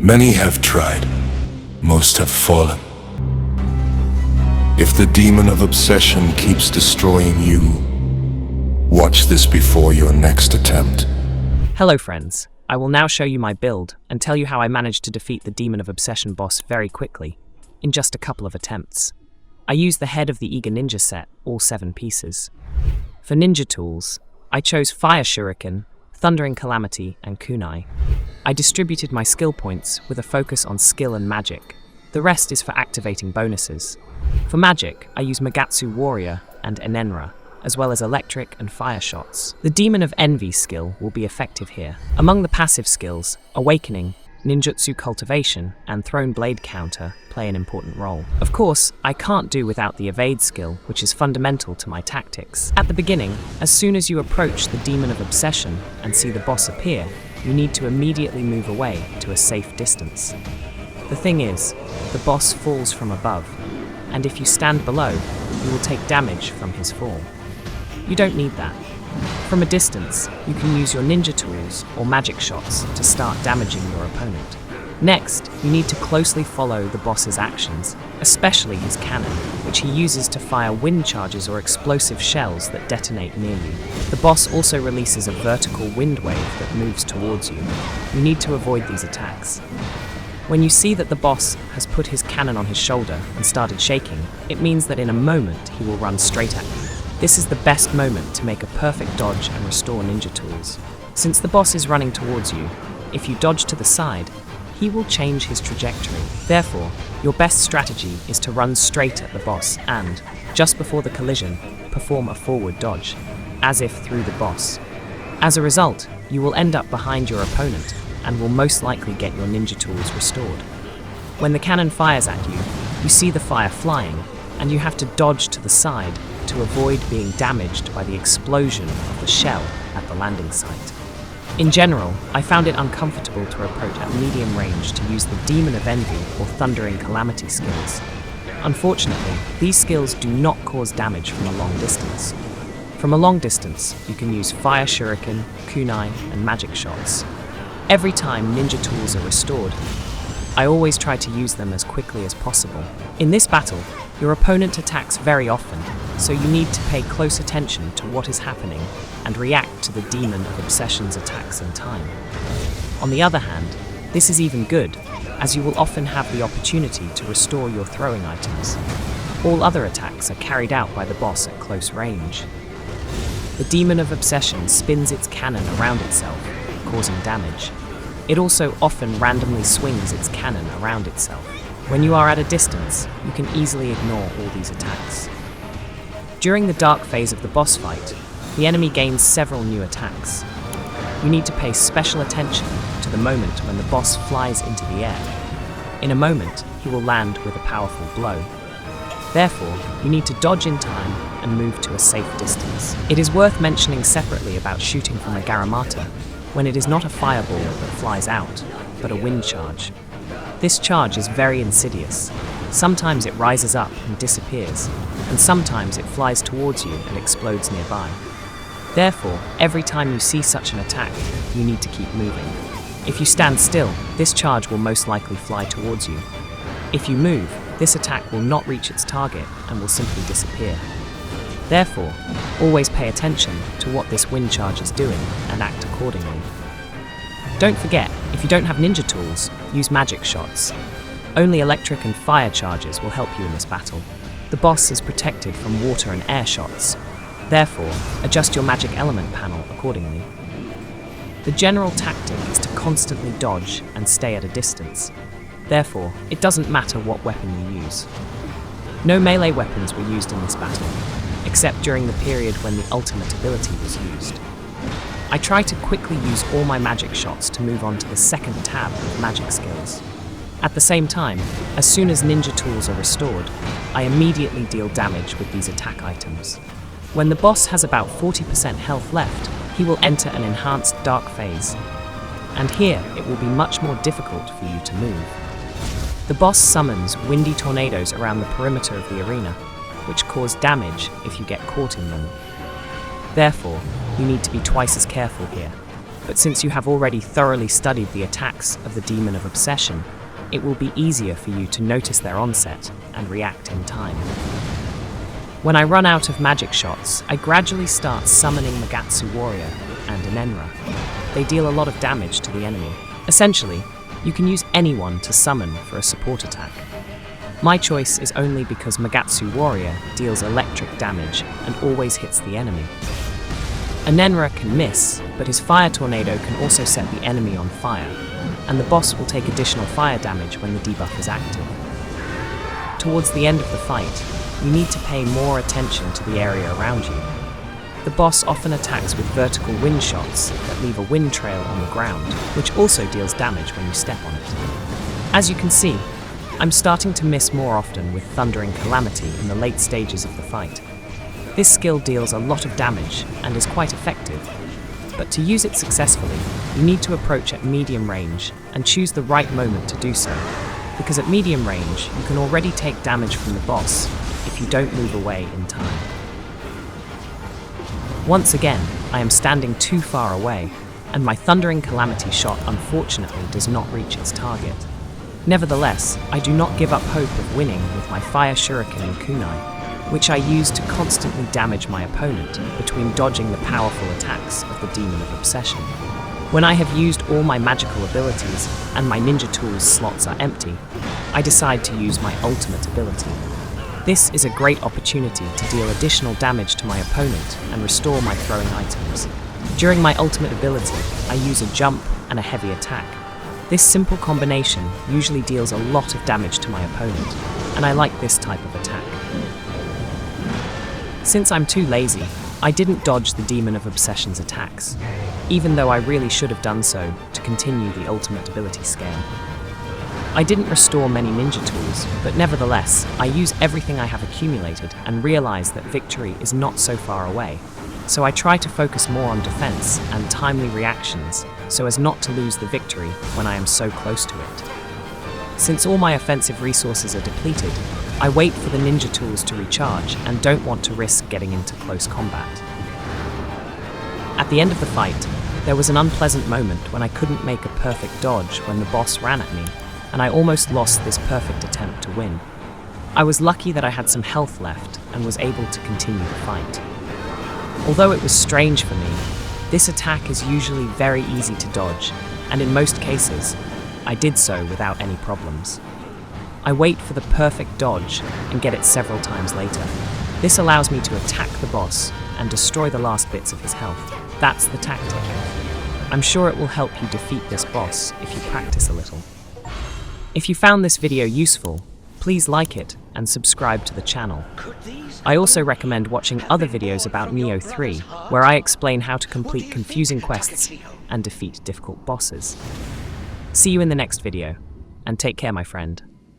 Many have tried, most have fallen. If the demon of obsession keeps destroying you, watch this before your next attempt. Hello friends, I will now show you my build and tell you how I managed to defeat the Demon of Obsession boss very quickly, in just a couple of attempts. I used the head of the Eager Ninja set, all 7 pieces. For ninja tools, I chose Fire Shuriken, Thundering Calamity, and Kunai. I distributed my skill points with a focus on skill and magic. The rest is for activating bonuses. For magic, I use Magatsu Warrior and Enenra, as well as electric and fire shots. The Demon of Envy skill will be effective here. Among the passive skills, Awakening, Ninjutsu Cultivation, and Thrown Blade Counter play an important role. Of course, I can't do without the Evade skill, which is fundamental to my tactics. At the beginning, as soon as you approach the Demon of Obsession and see the boss appear, you need to immediately move away to a safe distance. The thing is, the boss falls from above, and if you stand below, you will take damage from his fall. You don't need that. From a distance, you can use your ninja tools or magic shots to start damaging your opponent. Next, you need to closely follow the boss's actions, especially his cannon, which he uses to fire wind charges or explosive shells that detonate near you. The boss also releases a vertical wind wave that moves towards you. You need to avoid these attacks. When you see that the boss has put his cannon on his shoulder and started shaking, it means that in a moment he will run straight at you. This is the best moment to make a perfect dodge and restore ninja tools. Since the boss is running towards you, if you dodge to the side, he will change his trajectory. Therefore, your best strategy is to run straight at the boss and, just before the collision, perform a forward dodge, as if through the boss. As a result, you will end up behind your opponent and will most likely get your ninja tools restored. When the cannon fires at you, you see the fire flying, and you have to dodge to the side to avoid being damaged by the explosion of the shell at the landing site. In general, I found it uncomfortable to approach at medium range to use the Demon of Envy or Thundering Calamity skills. Unfortunately, these skills do not cause damage from a long distance. From a long distance, you can use Fire Shuriken, Kunai, and magic shots. Every time ninja tools are restored, I always try to use them as quickly as possible. In this battle, your opponent attacks very often, so you need to pay close attention to what is happening and react to the Demon of Obsession's attacks in time. On the other hand, this is even good, as you will often have the opportunity to restore your throwing items. All other attacks are carried out by the boss at close range. The Demon of Obsession spins its cannon around itself, causing damage. It also often randomly swings its cannon around itself. When you are at a distance, you can easily ignore all these attacks. During the dark phase of the boss fight, the enemy gains several new attacks. You need to pay special attention to the moment when the boss flies into the air. In a moment, he will land with a powerful blow. Therefore, you need to dodge in time and move to a safe distance. It is worth mentioning separately about shooting from a Garamata, when it is not a fireball that flies out, but a wind charge. This charge is very insidious. Sometimes it rises up and disappears, and sometimes it flies towards you and explodes nearby. Therefore, every time you see such an attack, you need to keep moving. If you stand still, this charge will most likely fly towards you. If you move, this attack will not reach its target and will simply disappear. Therefore, always pay attention to what this wind charge is doing and act accordingly. Don't forget, if you don't have ninja tools, use magic shots. Only electric and fire charges will help you in this battle. The boss is protected from water and air shots. Therefore, adjust your magic element panel accordingly. The general tactic is to constantly dodge and stay at a distance. Therefore, it doesn't matter what weapon you use. No melee weapons were used in this battle, except during the period when the ultimate ability was used. I try to quickly use all my magic shots to move on to the second tab of magic skills. At the same time, as soon as ninja tools are restored, I immediately deal damage with these attack items. When the boss has about 40% health left, he will enter an enhanced dark phase, and here it will be much more difficult for you to move. The boss summons windy tornadoes around the perimeter of the arena, which cause damage if you get caught in them. Therefore, you need to be twice as careful here. but since you have already thoroughly studied the attacks of the Demon of Obsession, it will be easier for you to notice their onset and react in time. When I run out of magic shots, I gradually start summoning Magatsu Warrior and Enenra. They deal a lot of damage to the enemy. Essentially, you can use anyone to summon for a support attack. My choice is only because Magatsu Warrior deals electric damage and always hits the enemy. Enenra can miss, but his fire tornado can also set the enemy on fire, and the boss will take additional fire damage when the debuff is active. Towards the end of the fight, you need to pay more attention to the area around you. The boss often attacks with vertical wind shots that leave a wind trail on the ground, which also deals damage when you step on it. As you can see, I'm starting to miss more often with Thundering Calamity in the late stages of the fight. This skill deals a lot of damage and is quite effective, but to use it successfully, you need to approach at medium range and choose the right moment to do so, because at medium range you can already take damage from the boss if you don't move away in time. Once again, I am standing too far away, and my Thundering Calamity shot unfortunately does not reach its target. Nevertheless, I do not give up hope of winning with my Fire Shuriken and Kunai, which I use to constantly damage my opponent between dodging the powerful attacks of the Demon of Obsession. When I have used all my magical abilities and my ninja tools slots are empty, I decide to use my ultimate ability. This is a great opportunity to deal additional damage to my opponent and restore my throwing items. During my ultimate ability, I use a jump and a heavy attack. This simple combination usually deals a lot of damage to my opponent, and I like this type of attack. Since I'm too lazy, I didn't dodge the Demon of Obsession's attacks, even though I really should have done so to continue the ultimate ability scale. I didn't restore many ninja tools, but nevertheless, I use everything I have accumulated and realize that victory is not so far away, so I try to focus more on defense and timely reactions so as not to lose the victory when I am so close to it. Since all my offensive resources are depleted, I wait for the ninja tools to recharge and don't want to risk getting into close combat. At the end of the fight, there was an unpleasant moment when I couldn't make a perfect dodge when the boss ran at me, and I almost lost this perfect attempt to win. I was lucky that I had some health left and was able to continue the fight. Although it was strange for me, this attack is usually very easy to dodge, and in most cases, I did so without any problems. I wait for the perfect dodge and get it several times later. This allows me to attack the boss and destroy the last bits of his health. That's the tactic. I'm sure it will help you defeat this boss if you practice a little. If you found this video useful, please like it and subscribe to the channel. I also recommend watching other videos about Nioh 3, where I explain how to complete confusing quests and defeat difficult bosses. See you in the next video, and take care, my friend.